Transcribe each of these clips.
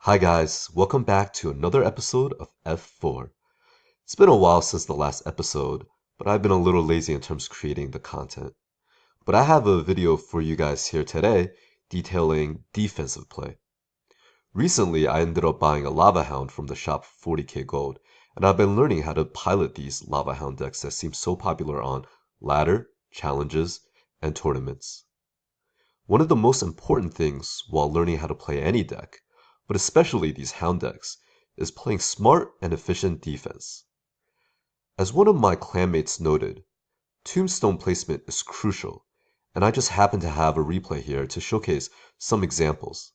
Hi guys, welcome back to another episode of F4. It's been a while since the last episode, but I've been a little lazy in terms of creating the content. But I have a video for you guys here today detailing defensive play. Recently, I ended up buying a Lava Hound from the shop for 40k gold, and I've been learning how to pilot these Lava Hound decks that seem so popular on ladder, challenges, and tournaments. One of the most important things while learning how to play any deck, but especially these Hound decks, is playing smart and efficient defense. As one of my clanmates noted, Tombstone placement is crucial, and I just happen to have a replay here to showcase some examples.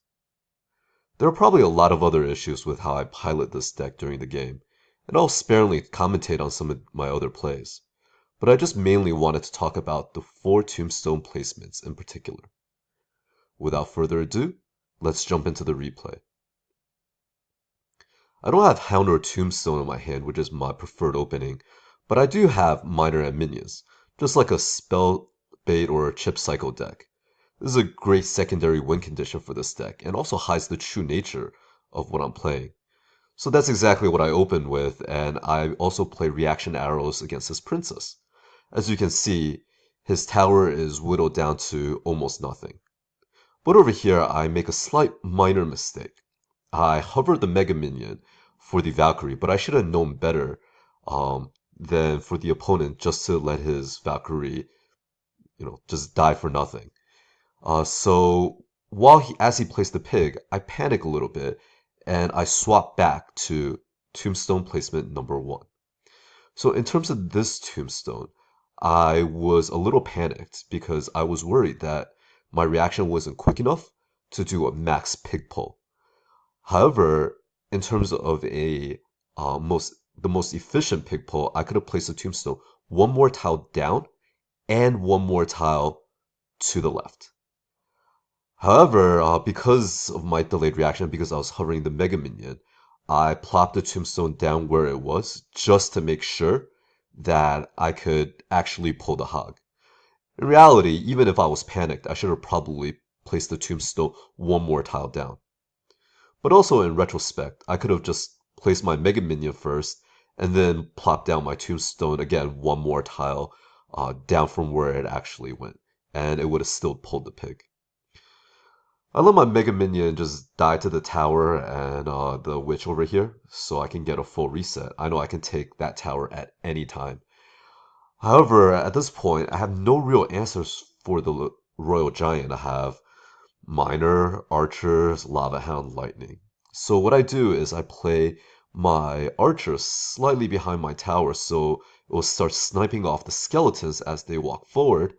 There are probably a lot of other issues with how I pilot this deck during the game, and I'll sparingly commentate on some of my other plays, but I just mainly wanted to talk about the 4 Tombstone placements in particular. Without further ado, let's jump into the replay. I don't have Hound or Tombstone in my hand, which is my preferred opening, but I do have Miner and Minions, just like a Spell Bait or a Chip Cycle deck. This is a great secondary win condition for this deck, and also hides the true nature of what I'm playing. So that's exactly what I opened with, and I also play Reaction Arrows against his Princess. As you can see, his tower is whittled down to almost nothing. But over here, I make a slight minor mistake. I hover the Mega Minion for the Valkyrie, but I should have known better than for the opponent just to let his Valkyrie, just die for nothing. So as he placed the pig, I panic a little bit and I swap back to Tombstone placement number 1. So in terms of this Tombstone, I was a little panicked because I was worried that my reaction wasn't quick enough to do a max pig pull. However, in terms of the most efficient pig pull, I could have placed a Tombstone one more tile down and one more tile to the left. However, because of my delayed reaction, because I was hovering the Mega Minion, I plopped the Tombstone down where it was just to make sure that I could actually pull the hog. In reality, even if I was panicked, I should have probably placed the Tombstone one more tile down. But also in retrospect, I could have just placed my Mega Minion first and then plopped down my Tombstone again one more tile down from where it actually went, and it would have still pulled the pig. I let my Mega Minion just die to the tower and the witch over here, so I can get a full reset. I know I can take that tower at any time. However, at this point, I have no real answers for the Royal Giant. I have Miner, Archers, Lava Hound, Lightning. So what I do is I play my Archer slightly behind my tower so it will start sniping off the skeletons as they walk forward,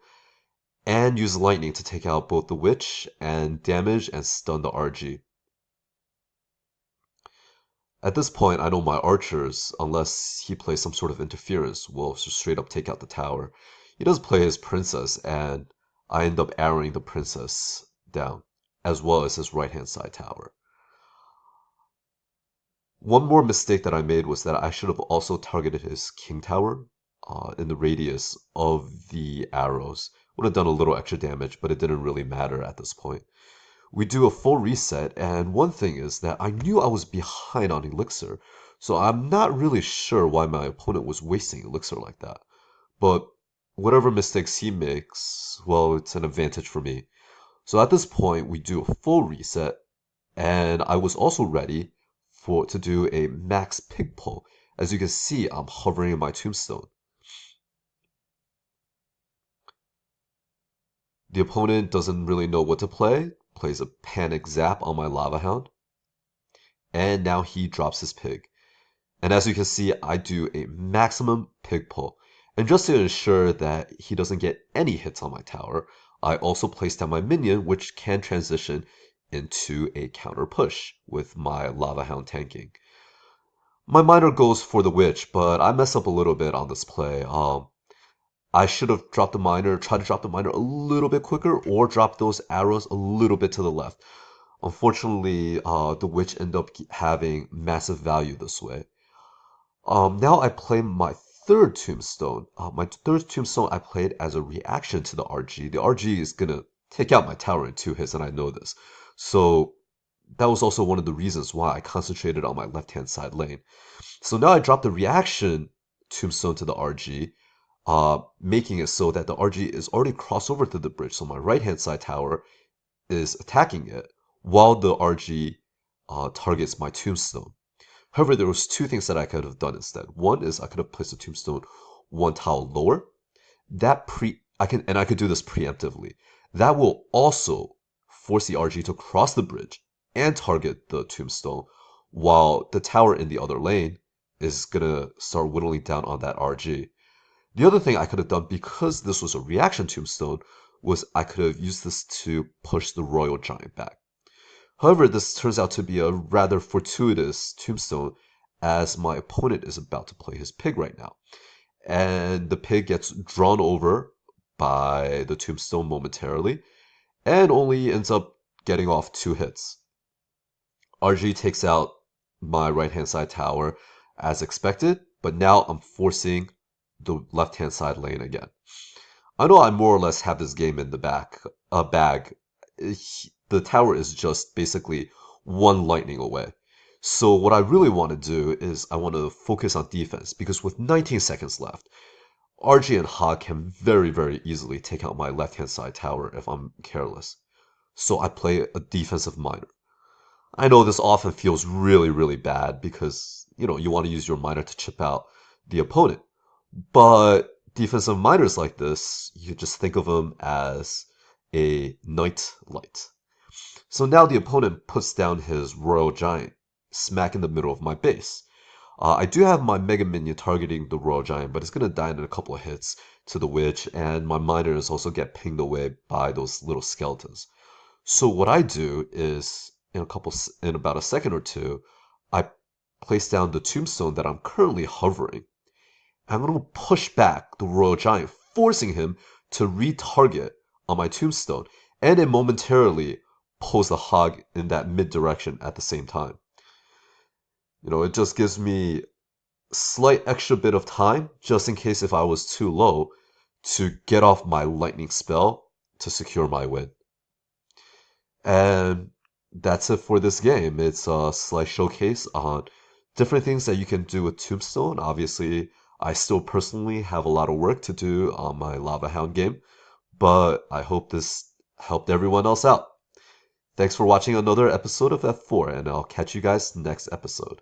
and use Lightning to take out both the Witch and damage and stun the RG. At this point, I know my Archers, unless he plays some sort of interference, will just straight up take out the tower. He does play his Princess, and I end up arrowing the Princess down, as well as his right-hand side tower. One more mistake that I made was that I should have also targeted his King Tower in the radius of the arrows. Would have done a little extra damage, but it didn't really matter at this point. We do a full reset, and one thing is that I knew I was behind on Elixir, so I'm not really sure why my opponent was wasting Elixir like that. But whatever mistakes he makes, well, it's an advantage for me. So at this point, we do a full reset, and I was also ready to do a max pig pull. As you can see, I'm hovering in my Tombstone. The opponent doesn't really know what to play, plays a panic zap on my Lava Hound, and now he drops his pig. And as you can see, I do a maximum pig pull. And just to ensure that he doesn't get any hits on my tower, I also place down my minion, which can transition into a counter push with my Lava Hound tanking. My miner goes for the witch, but I mess up a little bit on this play. I should have dropped the miner, tried to drop the miner a little bit quicker, or drop those arrows a little bit to the left. Unfortunately, the witch ended up having massive value this way. Now I play my third Tombstone. My third Tombstone I played as a reaction to the RG. The RG is gonna take out my tower in 2 hits, and I know this. So that was also one of the reasons why I concentrated on my left-hand side lane. So now I drop the reaction Tombstone to the RG, making it so that the RG is already crossed over to the bridge. So my right-hand side tower is attacking it while the RG targets my Tombstone. However, there was two things that I could have done instead. One is I could have placed the Tombstone one tile lower. I could do this preemptively. That will also force the RG to cross the bridge and target the Tombstone, while the tower in the other lane is gonna start whittling down on that RG. The other thing I could have done, because this was a reaction Tombstone, was I could have used this to push the Royal Giant back. However, this turns out to be a rather fortuitous Tombstone, as my opponent is about to play his pig right now. And the pig gets drawn over by the Tombstone momentarily, and only ends up getting off 2 hits. RG takes out my right-hand side tower as expected, but now I'm forcing the left-hand side lane again. I know I more or less have this game in the bag. The tower is just basically one lightning away. So what I really want to do is I want to focus on defense, because with 19 seconds left, RG and Hog can very, very easily take out my left-hand side tower if I'm careless. So I play a defensive miner. I know this often feels really, really bad because, you want to use your miner to chip out the opponent. But defensive miners like this, you just think of them as a night light. So now the opponent puts down his Royal Giant smack in the middle of my base. I do have my Mega Minion targeting the Royal Giant, but it's going to die in a couple of hits to the Witch, and my miners also get pinged away by those little skeletons. So what I do is, in about a second or two, I place down the Tombstone that I'm currently hovering. I'm going to push back the Royal Giant, forcing him to retarget on my Tombstone, and it momentarily pulls the Hog in that mid direction at the same time. It just gives me slight extra bit of time, just in case if I was too low, to get off my lightning spell to secure my win. And that's it for this game. It's a slight showcase on different things that you can do with Tombstone. Obviously, I still personally have a lot of work to do on my Lava Hound game, but I hope this helped everyone else out. Thanks for watching another episode of F4, and I'll catch you guys next episode.